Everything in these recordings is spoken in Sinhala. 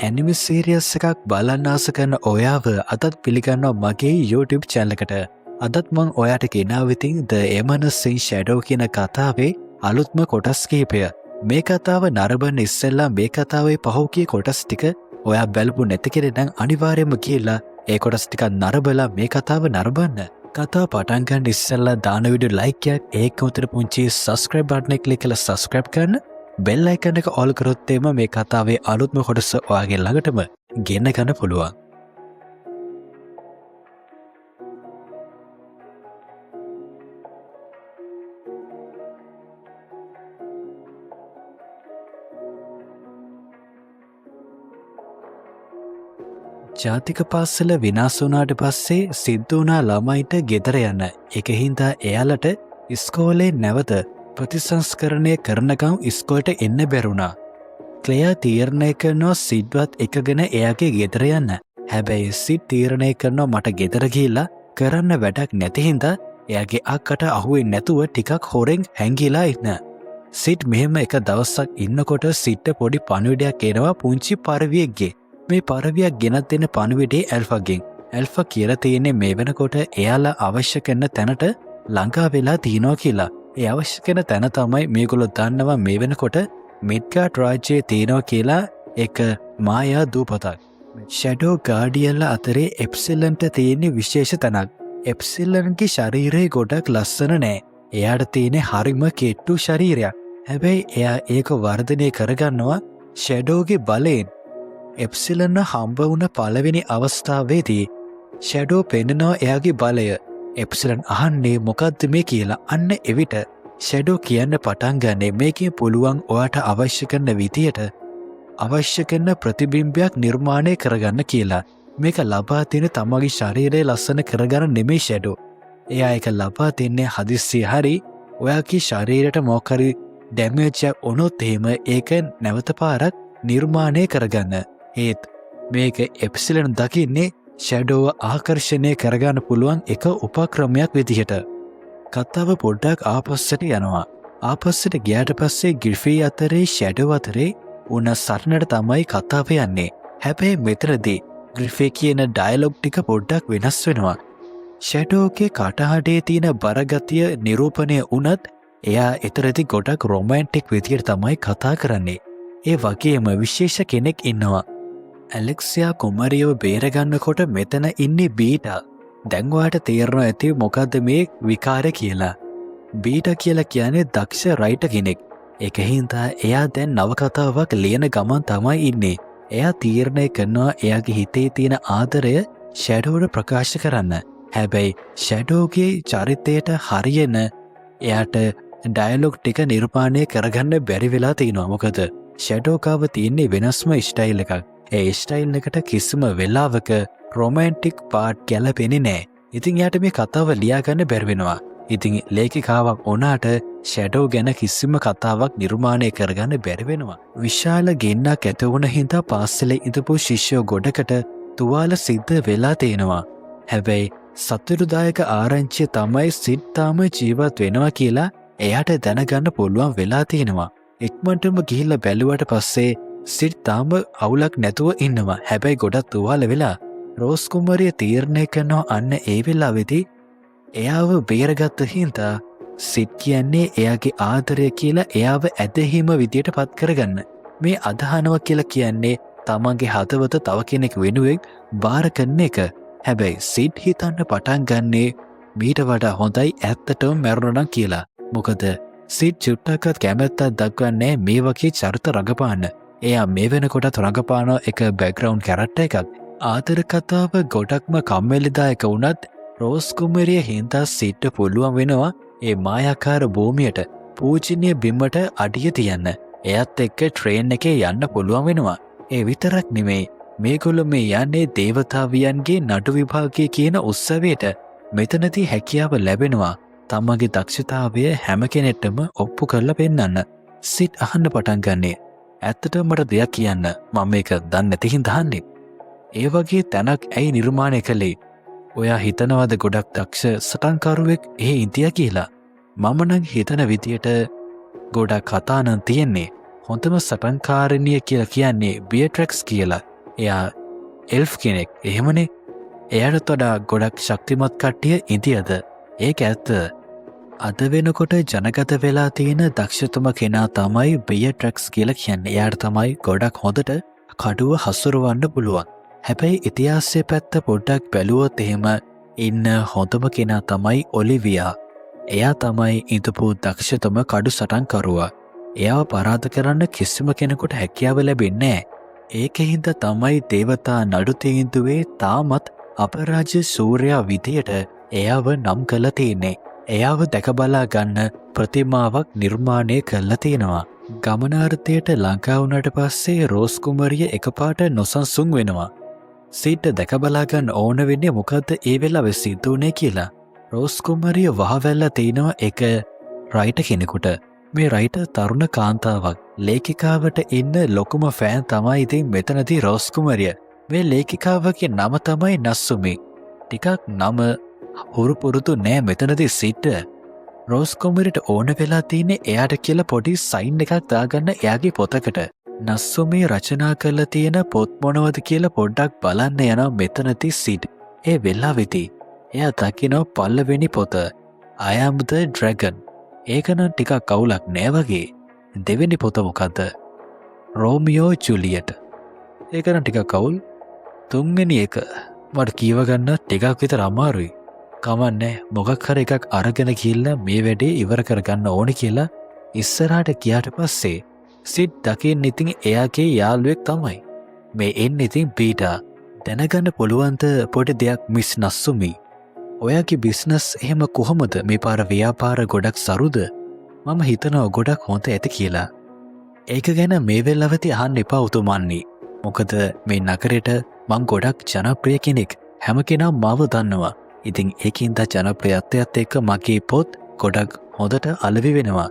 ඇනිමි සීරියස් එකක් බලන්න ආස කරන ඔයාව අදත් පිළිගන්නවා මගේ YouTube channel එකට. අදත් මං ඔයාට ගෙනාව ඉතින් The Eminence in Shadow කියන කතාවේ අලුත්ම කොටස් කිහිපය. මේ කතාව නරඹන්න ඉස්සෙල්ලා මේ කතාවේ පහුගිය කොටස් ටික ඔයා බැලපු නැති කෙනෙක් නම් අනිවාර්යයෙන්ම කියලා ඒ කොටස් ටික නරඹලා මේ කතාව නරඹන්න. කතාව පටන් ගන්න ඉස්සෙල්ලා දාන වීඩියෝ like එකක් ඒක උතර පුංචි subscribe button එක click කරලා subscribe කරන්න. bell icon එක all කරොත් එම මේ කතාවේ අලුත්ම කොටස ඔයාගේ ළඟටම ගෙන්න ගන්න පුළුවන්. ජාතික පාසල විනාශ වුණාට පස්සේ සිද්ධ වුණා ළමයිට ගෙදර යන්න. ඒක හින්දා එයාලට ඉස්කෝලේ නැවත ප්‍රතිසංස්කරණය කරනකම් ඉස්කෝලට එන්න බැරුණා. ක්ලෙයා තීරණය කරනවා සිඩ්වත් එකගෙන එයාගේ ගෙදර යන්න. හැබැයි සිඩ් තීරණය කරනවා මට ගෙදර ගිහිල්ලා කරන්න වැඩක් නැති හින්දා එයාගේ අක්කට අහුවෙන්නේ නැතුව ටිකක් හොරෙන් හැංගිලා ඉන්න. සිඩ් මෙහෙම එක දවසක් ඉන්නකොට සිඩ්ට පොඩි පණිවිඩයක් එනවා පුංචි පරවියෙක්ගේ. මේ පරවියක් ගෙනත් දෙන පණිවිඩේ ඇල්ෆාගෙන්. ඇල්ෆා කියලා තියෙන්නේ මේ වෙනකොට එයාලා අවශ්‍ය කරන තැනට ළඟා වෙලා තියනවා කියලා. ඒ අවශ්‍ය කරන තැන තමයි මේගොල්ලෝ දන්නවා මේ වෙනකොට මිඩ්ගාඩ් රාජ්‍යයේ තියෙනවා කියලා එක මායා දූපතක්. ෂැඩෝ ගාඩියන්ලා අතරේ එප්සිලන්ට තියෙන විශේෂ තැනක්. එප්සිලන්ගේ ශරීරය ගොඩක් ලස්සන නෑ. එයාට තියෙන හරිම කෙට්ටු ශරීරයක්. හැබැයි එයා ඒක වර්ධනය කරගන්නවා ෂැඩෝගේ බලයෙන්. එප්සිලන්න හම්බ වුණ පළවෙනි අවස්ථාවේදී ෂැඩෝ පෙන්නනවා එයාගේ බලය. එප්සිලන් අහන්නේ මොකක්ද මේ කියලා. අන්න එවිට ෂැඩෝ කියන්න පටන් ගන්නේ මේකෙන් පුළුවන් ඔයාට අවශ්‍ය කරන විදියට අවශ්‍ය කරන ප්‍රතිබිම්බයක් නිර්මාණය කරගන්න කියලා. මේක ලබා දෙන තමගේ ශරීරය ලස්සන කරගන්න නෙමෙයි ෂැඩෝ. එයා ඒක ලබා දෙන්නේ හදිස්සිය හරි ඔයාගේ ශරීරයට මොකක් හරි ඩැමේජ් එකක් වුණොත් එහෙම ඒක නැවත පාරක් නිර්මාණය කරගන්න. ඒත් මේක එප්සිලන් දකින්නේ ෂැඩෝව ආකර්ෂණය කරගන්න පුළුවන් එක උපක්‍රමයක් විදිහට. කතාව පොඩ්ඩක් ආපස්සට යනවා. ආපස්සට ගියාට පස්සේ ග්‍රිෆී අතරේ ෂැඩෝ අතරේ උන සරණට තමයි කතාව යන්නේ. හැබැයි මෙතනදී ග්‍රිෆී කියන ඩයලොග් ටික පොඩ්ඩක් වෙනස් වෙනවා. ෂැඩෝගේ කටහඬේ තියෙන බරගතිය නිරූපණය වුණත් එයා එතරදී ගොඩක් රොමැන්ටික් විදිහට තමයි කතා කරන්නේ. ඒ වගේම විශේෂ කෙනෙක් ඉන්නවා. ඇලෙක්සියා කුමරියව බේරගන්නකොට මෙතන ඉන්නේ බීටා. දැන් ඔයාට තේරෙනවා ඇති මොකද්ද මේ විකාරය කියලා. බීටා කියලා කියන්නේ දක්ෂ රයිටර් කෙනෙක්. ඒක හින්දා එයා දැන් නවකතාවක් ලියන ගමන් තමයි ඉන්නේ. එයා තීරණය කරනවා එයාගේ හිතේ තියෙන ආදරය ෂැඩෝට ප්‍රකාශ කරන්න. හැබැයි ෂැඩෝගේ චරිතයට හරියන එයාට ඩයලොග් ටික නිර්මාණය කරගන්න බැරි වෙලා තිනවා. මොකද ෂැඩෝකාව තියෙන්නේ වෙනස්ම ස්ටයිල් එකක්. ඒ ස්ටයිල් එකට කිසිම වෙලාවක රොමැන්ටික් පාට් ගැලපෙන්නේ නෑ. ඉතින් යාට මේ කතාව ලියාගන්න බැරි වෙනවා. ඉතින් ලේඛිකාවක් වුණාට ෂැඩෝ ගැන කිසිම කතාවක් නිර්මාණය කරගන්න බැරි වෙනවා. විශාල ගෙන්නක් ඇති වුණ හින්දා පාසලේ ඉඳපු ශිෂ්‍යෝ ගොඩකට තුවාල සිද්ධ වෙලා තියෙනවා. හැබැයි සතුටුදායක ආරංචිය තමයි සිඩ් තාම ජීවත් වෙනවා කියලා එයාට දැනගන්න පුළුවන් වෙලා තියෙනවා. ඉක්මනටම ගිහිල්ලා බැලුවට පස්සේ සිඩ් තාම අවුලක් නැතුව ඉන්නවා. හැබැයි ගොඩක් තුවාල වෙලා රෝස් කුමරිය තීරණය කරනවා අන්න ඒ වෙලාවේදී එයාව බේරගත්ත හින්දා සිඩ් කියන්නේ එයාගේ ආදරය කියලා එයාව ඇදහිම විදියට පත් කරගන්න. මේ අදහනවා කියලා කියන්නේ තමන්ගේ හදවත තව කෙනෙක් වෙනුවෙන් බාර කරන එක. හැබැයි සිඩ් හිතන්න පටන් ගන්නේ මීට වඩා හොඳයි ඇත්තටම මැරුණා නම් කියලා. මොකද සිඩ් චුට්ටක්වත් කැමැත්තක් දක්වන්නේ මේ වගේ චරිත රඟපාන්න. එයා මේ වෙනකොටත් රඟපාන එක බෑග්‍රවුන්ඩ් කැරක්ටර් එකක්. ආදර කතාව ගොඩක්ම කම්මැලිදායක වුණත් රෝස් කුමරිය හින්දා සිඩ්ට පුළුවන් වෙනවා ඒ මායාකාර භූමියට පූජනීය බිමට අඩිය තියන්න. එයත් එක්ක ට්‍රේන් එකේ යන්න පුළුවන් වෙනවා. ඒ විතරක් නෙමෙයි මේගොල්ලෝ මේ යන්නේ දේවතාවියන්ගේ නඩු විභාගයේ කියන උත්සවයට. මෙතනදී හැකියාව ලැබෙනවා තමගේ දක්ෂතාවය හැම කෙනෙක්ටම ඔප්පු කරලා පෙන්නන්න. සිඩ් අහන්න පටන් ගන්නේ ඇත්තටම මට දෙයක් කියන්න. මම මේක දන්නේ නැති හින්දා අහන්නේ. ඒ වගේ තැනක් ඇයි නිර්මාණය කළේ? ඔයා හිතනවද ගොඩක් දක්ෂ සටන්කරුවෙක් ඒ ඉන්දියා කියලා? මම නම් හිතන විදියට ගොඩක් කතා නම් තියෙන්නේ. හොඳම සටන්කාරිනිය කියලා කියන්නේ බියට්‍රික්ස් කියලා. එයා එල්ෆ් කෙනෙක් එහෙමනේ. එයාට වඩා ගොඩක් ශක්තිමත් කට්ටිය ඉදියද. ඒක ඇත්ත. අද වෙනකොට ජනගත වෙලා තියෙන දක්ෂතම කෙනා තමයි බියට්‍රැක්ස් කියලා කියන්නේ. එයාට තමයි ගොඩක් හොඳට කඩුව හසුරවන්න පුළුවන්. හැබැයි ඉතිහාසයේ පැත්ත පොඩ්ඩක් බැලුවොත් එහෙම ඉන්න හොඳම කෙනා තමයි ඔලිවියා. එයා තමයි ඉඳපු දක්ෂතම කඩු සටන්කරුවා. එයාව පරාද කරන්න කිසිම කෙනෙකුට හැකියාව ලැබෙන්නේ නැහැ. ඒකෙහින්ද තමයි දේවතා නඩු තීන්දුවේ තාමත් අපරාජ්‍ය සූර්යා විදියට එයාව නම් කරලා තියෙන්නේ. එයාව දැකබලා ගන්න ප්‍රතිමාවක් නිර්මාණය කරලා තියෙනවා. ගමනාර්ථයට ලංකා වුණාට පස්සේ රෝස් කුමරිය එකපාරට නොසන්සුන් වෙනවා. සීට දැකබලා ගන්න ඕන වෙන්නේ මොකද්ද ඒ වෙලාවේ සිද්ධ වුනේ කියලා. රෝස් කුමරිය වහවැල්ලා තිනවා එක රයිටර් කෙනෙකුට. මේ රයිටර් තරුණ කාන්තාවක්. ලේඛිකාවට ඉන්න ලොකුම ෆෑන් තමයි ඉතින් මෙතනදී රෝස් කුමරිය. මේ ලේඛිකාවගේ නම තමයි නස්සුමි. ටිකක් නම හුරු පුරුදු නෑ මෙතනදී සිට. රෝස් කුමරියට ඕන වෙලා තියෙන්නේ එයාට කියලා පොඩි සයින් එකක් දාගන්න එයාගේ පොතකට. නස්සුමි රචනා කරලා තියෙන පොත් මොනවද කියලා පොඩ්ඩක් බලන්න යනවා මෙතනදී සිට. ඒ වෙලාවෙදී එයා දකිනවා පළවෙනි පොත I am the dragon. ඒක නම් ටිකක් අවුලක් නෑ වගේ. දෙවෙනි පොත මොකද්ද? රෝමියෝ ජුලියට්. ඒක නම් ටිකක් අවුල්. තුන්වෙනි එක මට කියව ගන්න ටිකක් විතර අමාරුයි. කමන්නේ මොකක් හරි එකක් අරගෙන ගිහිල්ලා මේ වැඩේ ඉවර කරගන්න ඕනි කියලා ඉස්සරහට ගියාට පස්සේ සිඩ් දකින්න ඉතින් එයාගේ යාළුවෙක් තමයි. මේ එන්නේ ඉතින් පීටා. දැනගන්න පුළුවන්ද පොඩි දෙයක් මිස් නස්සුමි. ඔයාගේ බිස්නස් එහෙම කොහොමද මේ පාර ව්‍යාපාර ගොඩක් සරුද? මම හිතනවා ගොඩක් හොඳ ඇති කියලා. ඒක ගැන මේ වෙලාවේදී අහන්න එපා උතුමන්නි. මොකද මේ නගරෙට මං ගොඩක් ජනප්‍රිය කෙනෙක්. හැම කෙනාම මාව දන්නවා. ඉතින් ඒකින්ද ජනප්‍රියත්වයත් එක්ක මගේ පොත් ගොඩක් හොඳට අලෙවි වෙනවා.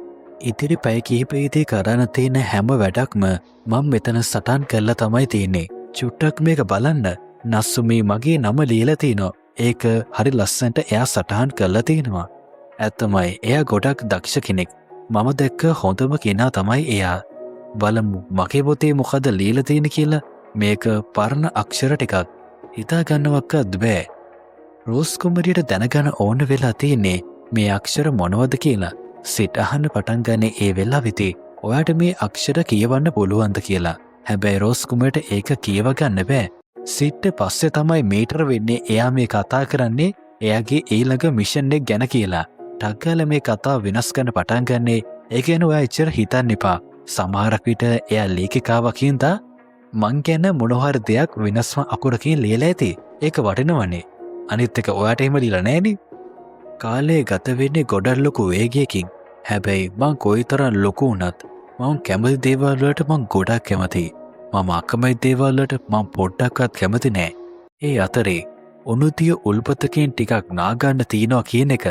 ඉතිරි පැය කිහිපෙදී කරන්න තියෙන හැම වැඩක්ම මම මෙතන සටහන් කරලා තමයි තියෙන්නේ. චුට්ටක් මේක බලන්න. නස්සුමි මගේ නම ලියලා තිනවා. ඒක හරි ලස්සනට එයා සටහන් කරලා තිනවා. ඇත්තමයි එයා ගොඩක් දක්ෂ කෙනෙක්. මම දැක්ක හොඳම කෙනා තමයි එයා. බලමු මගේ පොතේ මොකද ලියලා තියෙන්නේ කියලා. මේක පරණ අක්ෂර ටිකක්. හිතා ගන්නවක්වත් බෑ. රෝස් කුමරියට දැනගන්න ඕන වෙලා තියෙන්නේ මේ අක්ෂර මොනවද කියලා. සිට අහන්න පටන් ගන්නේ ඒ වෙලාවෙදී ඔයාට මේ අක්ෂර කියවන්න පුළුවන්ද කියලා. හැබැයි රෝස් කුමරියට ඒක කියව ගන්න බෑ. සිට පස්සේ තමයි මීටර වෙන්නේ එයා මේ කතා කරන්නේ එයාගේ ඊළඟ මිෂන් එක ගැන කියලා. ටග්ගාලා මේ කතාව වෙනස් කරන්න පටන් ගන්නේ ඒ ගැන ඔයා එච්චර හිතන්න එපා. සමහරක් විට එයා ලේඛිකාවක් හින්දා මං ගැන මොන හරි දෙයක් වෙනස්ම අකුරකින් ලියලා ඇති. ඒක වටිනවනේ. අනිත් එක ඔයාට එහෙම ලියලා නැහැනේ. කාලේ ගත වෙන්නේ ගොඩක් ලොකු වේගයකින්. හැබැයි මං කොයිතරම් ලොකු වුණත් මම කැමති දේවල් වලට මං ගොඩක් කැමතියි. මම අකමැති දේවල් වලට මං පොඩ්ඩක්වත් කැමති නෑ. ඒ අතරේ උණුතිය උල්පතකින් ටිකක් නාගන්න තියනවා කියන එක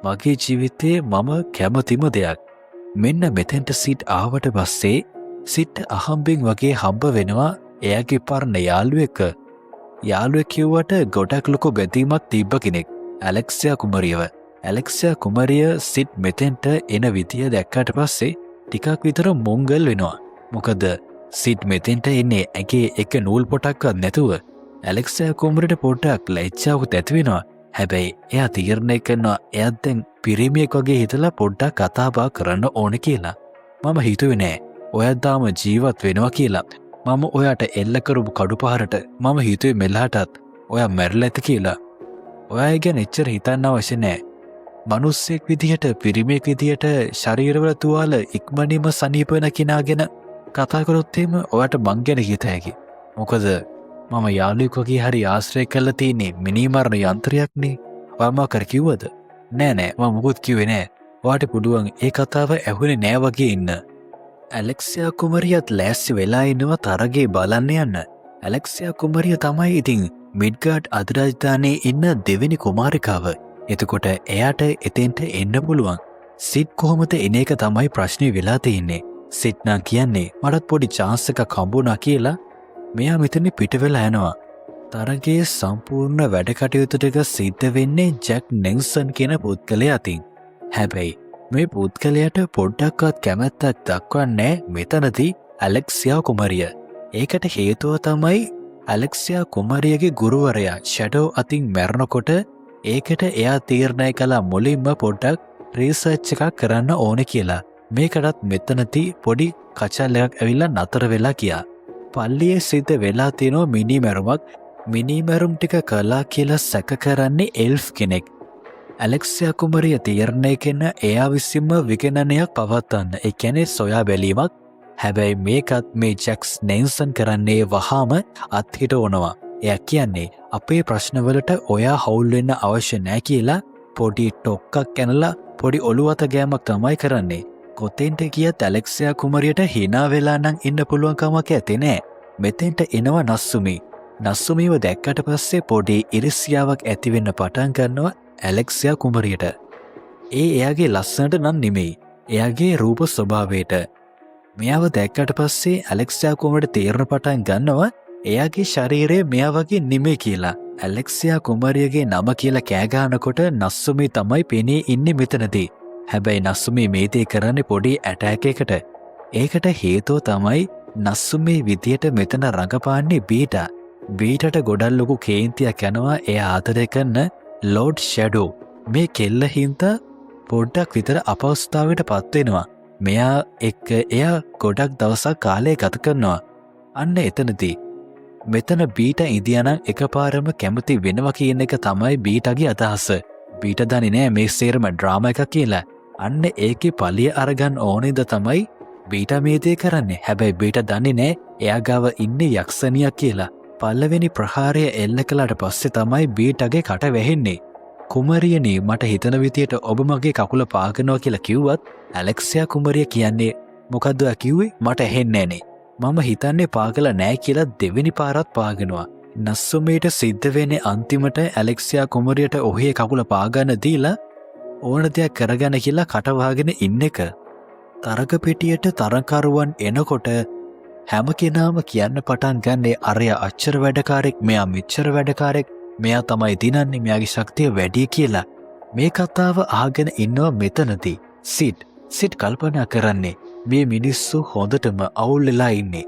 මගේ ජීවිතයේ මම කැමතිම දෙයක්. මෙන්න මෙතෙන්ට සිට් ආවට පස්සේ සිට් අහම්බෙන් වගේ හම්බ වෙනවා එයාගේ පරණ යාළුවෙක්. යාළුවෙක් කිව්වට ගොඩක් ලොකු බැඳීමක් තිබ්බ කෙනෙක්. ඇලෙක්සියා කුමරියව. ඇලෙක්සියා කුමරිය සිට් මෙතෙන්ට එන විදිය දැක්කට පස්සේ ටිකක් විතර මොංගල් වෙනවා. මොකද සිට් මෙතෙන්ට එන්නේ ඇගේ එක නූල් පොටක්වත් නැතුව. ඇලෙක්සියා කුමරියට පොඩ්ඩක් ලැජ්ජාවක් ඇති වෙනවා. හැබැයි එයා තීරණය කරනවා එයාත් දැන් පිරිමියෙක් වගේ හිතලා පොඩ්ඩක් කතා බහ කරන්න ඕන කියලා. මම හිතුවේ නෑ ඔයාත් තාම ජීවත් වෙනවා කියලා. මම ඔයාට එල්ල කරපු කඩුපාරට මම හිතුවේ මෙල්ලාටත් ඔයා මැරිලා ඇති කියලා. ඔයා ගැන එච්චර හිතන්න අවශ්‍ය නෑ. මිනිස්සෙක් විදිහට පිරිමියෙක් විදිහට ශරීරවල තුවාල ඉක්මනින්ම සනීප වෙන කෙනා ගැන කතා කරොත් එහෙම ඔයාට මං ගැන හිත හැකි. මොකද මම යාළුවෙක් වගේ හරි ආශ්‍රය කරලා තියෙන්නේ මිනිමරණ යන්ත්‍රයක්නේ. ඔයා මොකක්ද කිව්වද? නෑ මම මොකුත් කිව්වේ නෑ. ඔයාට පුළුවන් ඒ කතාව ඇහුනේ නෑ වගේ ඉන්න. ඇලෙක්සියා කුමරියත් ලෑස්ති වෙලා ඉන්නවා තරගේ බලන්න යන්න. ඇලෙක්සියා කුමරිය තමයි ඉතින් මිඩ්ගාඩ් අධිරාජධානයේ ඉන්න දෙවෙනි කුමාරිකාව. එතකොට එයාට එතෙන්ට එන්න පුළුවන්. සිට් කොහොමද එන එක තමයි ප්‍රශ්නේ වෙලා තියෙන්නේ. සිට් නම් කියන්නේ මටත් පොඩි chance එකක් හම්බුණා කියලා මෙයා මෙතන පිට වෙලා යනවා. තරගේ සම්පූර්ණ වැඩ කටයුතු ටික සිද්ධ වෙන්නේ ජැක් නෙල්සන් කියන පුද්ගලයා අතින්. හැබැයි මේ පුද්ගලයාට පොඩ්ඩක්වත් කැමැත්තක් දක්වන්නේ මෙතනදී ඇලෙක්සියා කුමරිය. ඒකට හේතුව තමයි ඇලෙක්සියා කුමරියගේ ගුරුවරයා ෂැඩෝ අතින් මැරණකොට ඒකට එයා තීරණය කළා මුලින්ම පොඩ්ඩක් රීසර්ච් එකක් කරන්න ඕනේ කියලා. මේකටත් මෙතනදී පොඩි කචල්ලයක් ඇවිල්ලා නතර වෙලා ගියා. පල්ලියේ සිද්ධ වෙලා තියෙනවා මිනිමැරුමක්. මිනිමැරුම් ටික කළා කියලා සැක කරන්නේ එල්ෆ් කෙනෙක්. ඇලෙක්සියා කුමරිය තීරණය කරන එයා විසින්ම විගණනයක් පවත්වන්න. ඒ කියන්නේ සොයා බැලීමක්. හැබැයි මේකත් මේ ජැක්ස් නෙල්සන් කරන්නේ වහාම අත්හිට ඕනවා. එයා කියන්නේ අපේ ප්‍රශ්නවලට ඔයා හවුල් වෙන්න අවශ්‍ය නැහැ කියලා පොඩි ටොක්කක් කනලා පොඩි ඔළුවත ගෑමක් තමයි කරන්නේ. කොතෙන්ට ගියත් ඇලෙක්සියා කුමරියට hina වෙලා නම් ඉන්න පුළුවන් කමක් ඇත්තේ නෑ. මෙතෙන්ට එනවා නස්සුමි. නස්සුමිව දැක්කට පස්සේ පොඩි ඉරිසියාවක් ඇති වෙන්න පටන් ගන්නවා ඇලෙක්සියා කුමරියට. එයාගේ ලස්සනට නම් නෙමෙයි. එයාගේ රූප ස්වභාවයට. මෙයාව දැක්කට පස්සේ ඇලෙක්සියා කුමරියට තීරණ පටන් ගන්නවා එයාගේ ශරීරය මෙයා වගේ නෙමෙයි කියලා. ඇලෙක්සියා කුමරියගේ නම කියලා කෑ ගන්නකොට නස්සුමි තමයි පෙනී ඉන්නේ මෙතනදී. හැබැයි නස්සුමි මේ දේ කරන්නේ පොඩි ඇටැක් එකකට. ඒකට හේතුව තමයි නස්සුමි විදියට මෙතන රඟපාන්නේ බීටා. බීටට ගොඩක් ලොකු කේන්තියක් යනවා එයා ආදරය කරන ලෝඩ් ෂැඩෝ. මේ කෙල්ල හින්දා පොඩ්ඩක් විතර අපහසුතාවයට පත් වෙනවා. මෙයා එක්ක එයා ගොඩක් දවසක් කාලය ගත කරනවා. අන්න එතනදී මෙතන බීටා ඉදියානම් එකපාරම කැමති වෙනවා කියන එක තමයි බීටාගේ අදහස. බීටා දන්නේ නෑ මේ සේරම ඩ්‍රාමා එකක් කියලා. අන්න ඒකේ පලිය අරගන්න ඕනේද තමයි බීටා මේ දේ කරන්නේ. හැබැයි බීටා දන්නේ නෑ එයා ගාව ඉන්නේ යක්ෂණියක් කියලා. පළවෙනි ප්‍රහාරය එල්ල කළාට පස්සේ තමයි බීටාගේ කට වැහෙන්නේ. කුමරියනි මට හිතන විදියට ඔබ මගේ කකුල පාගනවා කියලා කිව්වත් ඇලෙක්සියා කුමරිය කියන්නේ මොකද්ද කිව්වේ මට ඇහෙන්නේ නෑනේ. මම හිතන්නේ පාගලා නෑ කියලා දෙවෙනි පාරත් පාගනවා. නස්සුමේට සිද්ධ වෙන්නේ අන්තිමට ඇලෙක්සියා කුමරියට ඔහේ කකුල පාගන්න දීලා ඕන දෙයක් කරගන්න කියලා කටවාගෙන ඉන්න එක. තරග පෙටියට තරංකරුවන් එනකොට හැම කෙනාම කියන්න පටන් ගන්නේ අරයා අච්චර වැඩකාරෙක් මෙයා මෙච්චර වැඩකාරෙක් මෙයා තමයි දිනන්නේ මෙයාගේ ශක්තිය වැඩි කියලා. මේ කතාව අහගෙන ඉන්නවා මෙතනදී සිඩ් කල්පනා කරන්නේ මේ මිනිස්සු හොඳටම අවුල් වෙලා ඉන්නේ.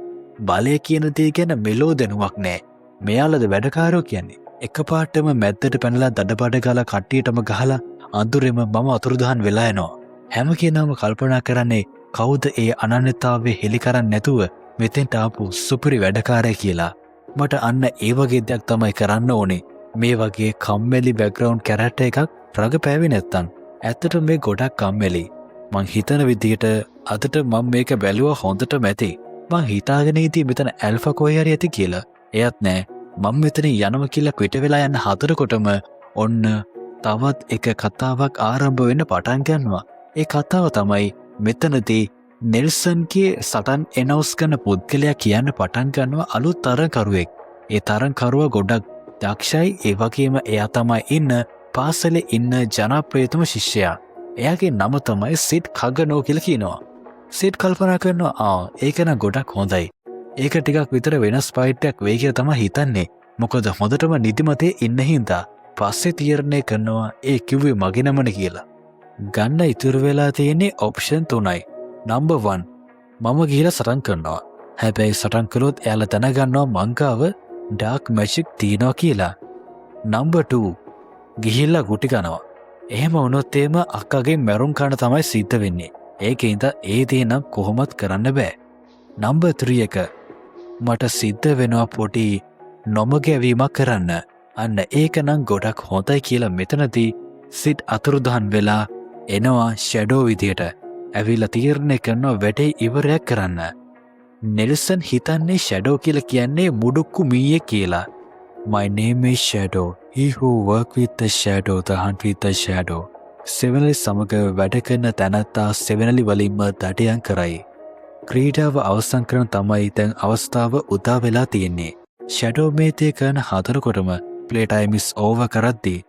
බලය කියන දේ ගැන මෙලෝ දැනුවක් නැහැ. මෙයාලද වැඩකාරෝ කියන්නේ. එකපාරටම මැද්දට පැනලා දඩබඩ ගාලා කට්ටියටම ගහලා අඳුරෙම මම අතුරුදහන් වෙලා යනවා. හැම කෙනාම කල්පනා කරන්නේ කවුද ඒ අනන්‍යතාවය හෙලි කරන්නේ නැතුව මෙතෙන්ට ආපු සුපිරි වැඩකාරය කියලා. මට අන්න ඒ වගේ දෙයක් තමයි කරන්න ඕනේ. මේ වගේ කම්මැලි බෑග්ග්‍රවුන්ඩ් කැරක්ටර් එකක් රඟපෑවේ නැත්තම් ඇත්තට මේ ගොඩක් කම්මැලි. මං හිතන විදිහට අදට මම මේක බැලුවා හොඳටම ඇති. මං හිතාගෙන ඉතින් මෙතන ඇල්ෆා කොහේ හරි ඇති කියලා. එයත් නෑ. මම මෙතන යනවා කියලා පිට වෙලා යන හතරකොටම ඔන්න තවත් එක කතාවක් ආරම්භ වෙන්න පටන් ගන්නවා. ඒ කතාව තමයි මෙතනදී නෙල්සන්ගේ සටන් එනවුස් කරන පුද්ගලයා කියන්න පටන් ගන්නවා අලුත් තරංකරුවෙක්. ඒ තරංකරුවා ගොඩක් දක්ෂයි. ඒ වගේම එයා තමයි ඉන්න පාසලේ ඉන්න ජනප්‍රියතම ශිෂ්‍යයා. එයාගේ නම තමයි සිඩ් කගනෝ කියලා කියනවා. සිඩ් කල්පනා කරනවා ඒක නම් ගොඩක් හොඳයි. ඒක ටිකක් විතර වෙනස් ෆයිට් එකක් වෙයි කියලා තමයි හිතන්නේ. මොකද හොඳටම නිදිමතේ ඉන්න හින්දා. පස්සේ තීරණය කරනවා ඒ කිව්වේ මගේ නමනේ කියලා. ගන්න ඉතුරු වෙලා තියෙන්නේ ඔප්ෂන් 3යි. නම්බර් 1 මම ගිහිලා සටන් කරනවා. හැබැයි සටන් කළොත් එයාලා දැනගන්නවා මං ගාව ඩාර්ක් මැජික් තියනවා කියලා. නම්බර් 2 ගිහිල්ලා ගුටි කනවා. එහෙම වුණොත් එහෙම අක්කගේ මැරුම් කන තමයි සිද්ධ වෙන්නේ. ඒකෙන්ද ඒ දේ නම් කොහොමත් කරන්න බෑ. නම්බර් 3 එක මට සිද්ධ වෙනවා පොඩි නොමගැවීමක් කරන්න. අන්න ඒක නම් ගොඩක් හොඳයි කියලා මෙතනදී සිඩ් අතුරුදහන් වෙලා එනවා ෂැඩෝ විදියට. ඇවිල්ලා තීරණය කරනවා වැඩේ ඉවරයක් කරන්න. නෙල්සන් හිතන්නේ ෂැඩෝ කියලා කියන්නේ මුඩුක්කු මීයේ කියලා. My name is Shadow. He who work with the shadow, the hunt with the shadow. සෙවනලි සමග වැඩ කරන තැනැත්තා සෙවනලි වලින්ම දඩයන් කරයි. ක්‍රීඩාව අවසන් කරන තමයි දැන් අවස්ථාව උදා වෙලා තියෙන්නේ. ෂැඩෝ මේතය කරන හතරකොටම ප්ලේ ටයිම් ඉස් ඕවර් කරද්දී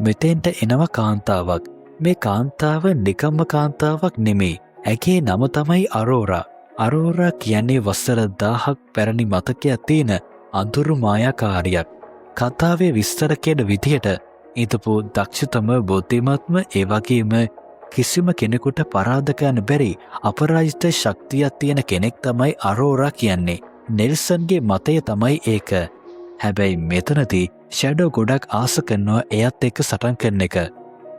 මෙතෙන්ට එනවා කාන්තාවක්. මේ කාන්තාව නිකම්ම කාන්තාවක් නෙමෙයි. ඇගේ නම තමයි අරෝරා. අරෝරා කියන්නේ වසර 1000ක් පැරණි මතකයක් තියෙන අඳුරු මායාකාරියක්. කතාවේ විස්තර කියන විදිහට ඉතපු දක්ෂතම බුද්ධිමත්ම ඒ වගේම කිසිම කෙනෙකුට පරාද කරන්න බැරි අපරාජිත ශක්තියක් තියෙන කෙනෙක් තමයි අරෝරා කියන්නේ. නෙල්සන්ගේ මතය තමයි ඒක. හැබැයි මෙතනදී ෂැඩෝ ගොඩක් ආස කරනවා එයත් එක්ක සටන් කරන එක.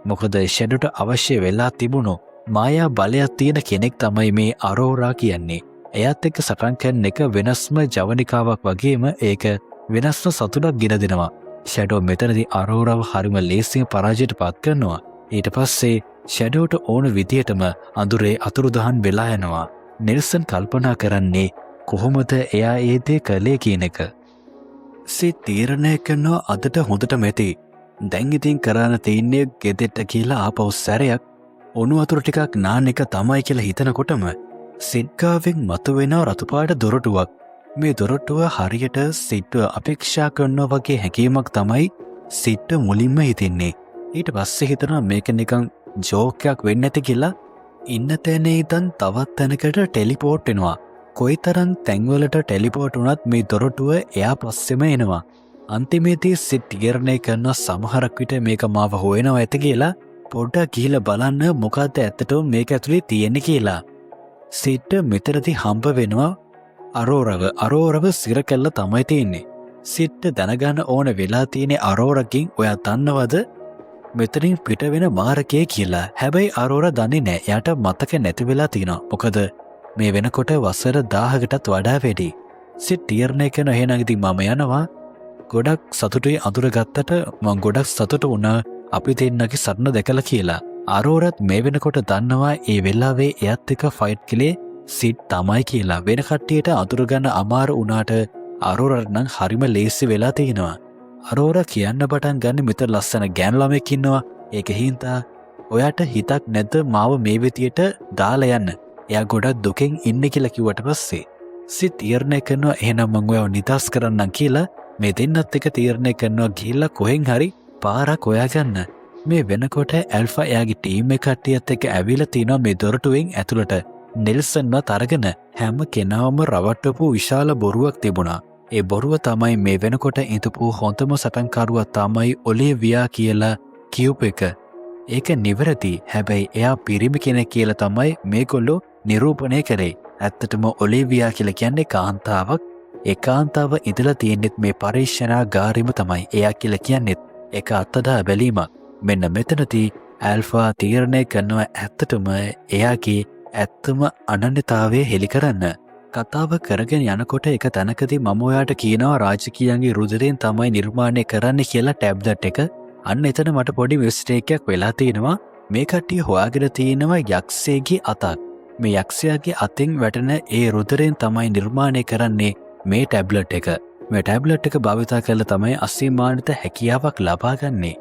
මොකද ෂැඩෝට අවශ්‍ය වෙලා තිබුණු මායා බලයක් තියෙන කෙනෙක් තමයි මේ අරෝරා කියන්නේ. එයත් එක්ක සටන් කරන එක වෙනස්ම ජවනිකාවක් වගේම ඒක වෙනස්ම සතුටක් ගෙන දෙනවා. ෂැඩෝ මෙතනදී අරෝරාව හරිම ලේසියෙන් පරාජයට පත් කරනවා. ඊට පස්සේ ෂැඩෝට ඕන විදියටම අඳුරේ අතුරුදහන් වෙලා යනවා. නෙල්සන් කල්පනා කරන්නේ කොහොමද එයා ඒ දේ කළේ කියන එක. සිත් තීරණය කරනවා අදට හොඳට මෙති. දැන් ඉතින් කරන්න තියන්නේ ගෙදෙට්ට කියලා ආපහු සැරයක් ඔනු වතුර ටිකක් නාන්න එක තමයි කියලා හිතනකොටම සිඩ්ගාවෙන් මතුවෙන රතුපාට දොරටුවක්. මේ දොරටුව හරියට සිට්ව අපේක්ෂා කරනවා වගේ හැඟීමක් තමයි සිට්ට මුලින්ම හිතෙන්නේ. ඊට පස්සේ හිතනවා මේක නිකන් ජෝක්යක් වෙන්න ඇති කියලා. ඉන්න තැනේ ඉඳන් තවත් තැනකට ටෙලිපෝට් වෙනවා. කොයිතරම් තැන්වලට ටෙලිපෝට් වුණත් මේ දොරටුව එයා පස්සෙම එනවා. අන්තිමේදී සිට් තීරණය කරන සමහරක් විට මේක මාව හොයනවා ඇති කියලා පොඩ්ඩක් ගිහිල්ලා බලන්න මොකද්ද ඇත්තටම මේක ඇතුලේ තියෙන්නේ කියලා. සිට් මෙතනදී හම්බ වෙනවා අරෝරව සිර කැල්ල තමයි තියෙන්නේ. සිට් දැනගන්න ඕන වෙලා තියෙන්නේ අරෝරකින් ඔයා දන්නවද මෙතනින් පිට වෙන මාර්ගය කියලා. හැබැයි අරෝරා දන්නේ නැහැ. එයාට මතක නැති වෙලා තියෙනවා. මොකද මේ වෙනකොට වසර 1000කටත් වඩා වැඩි. සිට් තීරණය කරන එහෙනම් ඉතින් මම යනවා. ගොඩක් සතුටුයි අඳුරගත්තට මම ගොඩක් සතුටු වුණා අපි දෙන්නගේ සරණ දැකලා කියලා. අරෝරත් මේ වෙනකොට දන්නවා ඒ වෙලාවේ එයත් එක්ක ෆයිට් කළේ සිට් තමයි කියලා. වෙන කට්ටියට අඳුර ගන්න අමාරු වුණාට අරෝරට නම් හරිම ලේසි වෙලා තියෙනවා. අරෝරා කියන්න පටන් ගන්න මෙතන ලස්සන ගෑනු ළමෙක් ඉන්නවා. ඒක හින්දා ඔයාට හිතක් නැද්ද මාව මේ විදියට දාලා යන්න? එයා ගොඩක් දුකෙන් ඉන්නේ කියලා කිව්වට පස්සේ සිත් තීරණය කරනවා එහෙනම් මම ඔයාව නිදහස් කරන්නම් කියලා. මේ දෙන්නත් එක තීරණය කරනවා ගිහිල්ලා කොහෙන් හරි පාරක් හොයාගන්න. මේ වෙනකොට ඇල්ෆා එයාගේ ටීම් එක කට්ටියත් එක්ක ඇවිල්ලා තිනවා මේ දොරටුවෙන් ඇතුළට. නෙල්සන්වත් අරගෙන හැම කෙනාම රවට්ටපු විශාල බොරුවක් තිබුණා. ඒ බොරුව තමයි මේ වෙනකොට ඉඳපු හොඳම සටන්කරුවා තමයි ඔලිවියා කියලා කියූප එක. ඒක නිවැරදි. හැබැයි එයා පිරිමි කෙනෙක් කියලා තමයි මේගොල්ලෝ නිරූපණය කරේ. ඇත්තටම ඔලිවියා කියලා කියන්නේ කාන්තාවක්. ඒ කාන්තාව ඉඳලා තියෙන්නෙත් මේ පරීක්ෂණාගාරෙම තමයි. එයා කියලා කියන්නෙත් ඒක අත්දැක බැලීමක්. මෙන්න මෙතනදී ඇල්ෆා තීරණය කරනවා ඇත්තටම එයාගේ ඇත්තම අනන්‍යතාවය හෙළි කරන්න. කතාව කරගෙන යනකොට එක තැනකදී මම ඔයාට කියනවා රාජකීයන්ගේ රුධිරයෙන් තමයි නිර්මාණය කරන්න කියලා ටැබ්ලට් එක. අන්න එතන මට පොඩි මිස්ටේක් එකක් වෙලා තියෙනවා. මේ කට්ටිය හොයාගෙන තියෙනවා යක්ෂයෙක්ගේ අතක්. මේ යක්ෂයාගේ අතින් වැටෙන ඒ රුධිරයෙන් තමයි නිර්මාණය කරන්නේ මේ ටැබ්ලට් එක. මේ ටැබ්ලට් එක භාවිතා කරලා තමයි අසීමානිත හැකියාවක් ලබා ගන්නේ.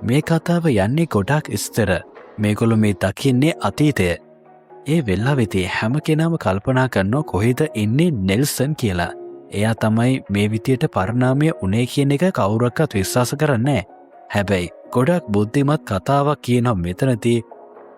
මේ කතාව යන්නේ ගොඩක් ඉස්තර. මේගොල්ලෝ මේ දකින්නේ අතීතය. ඒ වෙලාවෙදී හැම කෙනාම කල්පනා කරනවා කොහෙද ඉන්නේ නෙල්සන් කියලා. එයා තමයි මේ විදියට පරිණාමය උනේ කියන එක කවුරක්වත් විශ්වාස කරන්නේ නැහැ. හැබැයි ගොඩක් බුද්ධිමත් කතාවක් කියනවා මෙතනදී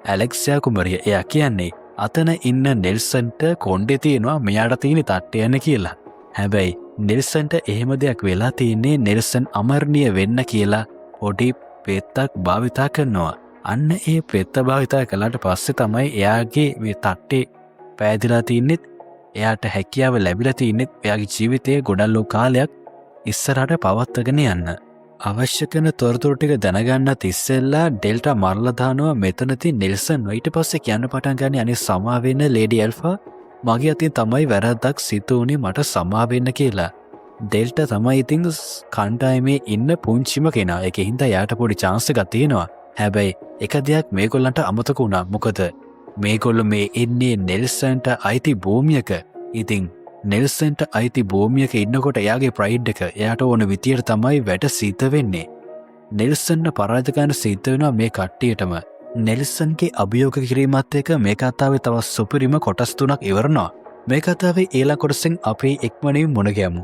ඇලෙක්සියා කුමරිය. එයා කියන්නේ අතන ඉන්න නෙල්සන්ට කොණ්ඩේ තියෙනවා මෙයාට තියෙන තට්ටේ යන කියලා. හැබැයි නෙල්සන්ට එහෙම දෙයක් වෙලා තියෙන්නේ නෙල්සන් අමරණීය වෙන්න කියලා පොඩි පෙත්තක් භාවිතා කරනවා. අන්න ඒ පෙත්ත භාවිතා කළාට පස්සේ තමයි එයාගේ මේ තට්ටේ පෑදිලා තින්නෙත් එයාට හැකියාව ලැබිලා තින්නෙත් එයාගේ ජීවිතයේ ගොඩක් කාලයක් ඉස්සරහට පවත්වාගෙන යන්න. අවශ්‍ය කරන තොරතුරු ටික දැනගන්නත් ඉස්සෙල්ලා ඩෙල්ටා මරලා දානවා මෙතනදී නෙල්සන්. ඊට පස්සේ කියන්න පටන් ගන්නේ අනේ සමා වෙන්න ලේඩි ඇල්ෆා මගේ අතින් තමයි වැරද්දක් සිදු වුනේ මට සමා වෙන්න කියලා. ඩෙල්ටා තමයි ඉතින් කණ්ඩායමේ ඉන්න පුංචිම කෙනා. ඒකෙන් හින්දා යාට පොඩි chance එකක් තියෙනවා. හැබැයි එක දෙයක් මේගොල්ලන්ට අමතක වුණා. මොකද මේගොල්ලෝ මේ ඉන්නේ නෙල්සන්ට අයිති භූමියක. ඉතින් නෙල්සන්ට අයිති භූමියක ඉන්නකොට එයාගේ ප්‍රයිඩ් එක එයාට ඕන විදියට තමයි වැඩ සිද්ධ වෙන්නේ. නෙල්සන්ට පරාජය කරන්න සිද්ධ වෙනවා මේ කට්ටියටම. නෙල්සන්ගේ අභියෝග කිරීමත් එක්ක මේ කතාවේ තවත් සුපිරිම කොටස් 3ක් ඉවරනවා. මේ කතාවේ ඊළඟ කොටසෙන් අපි ඉක්මනින් මුණ ගැමු.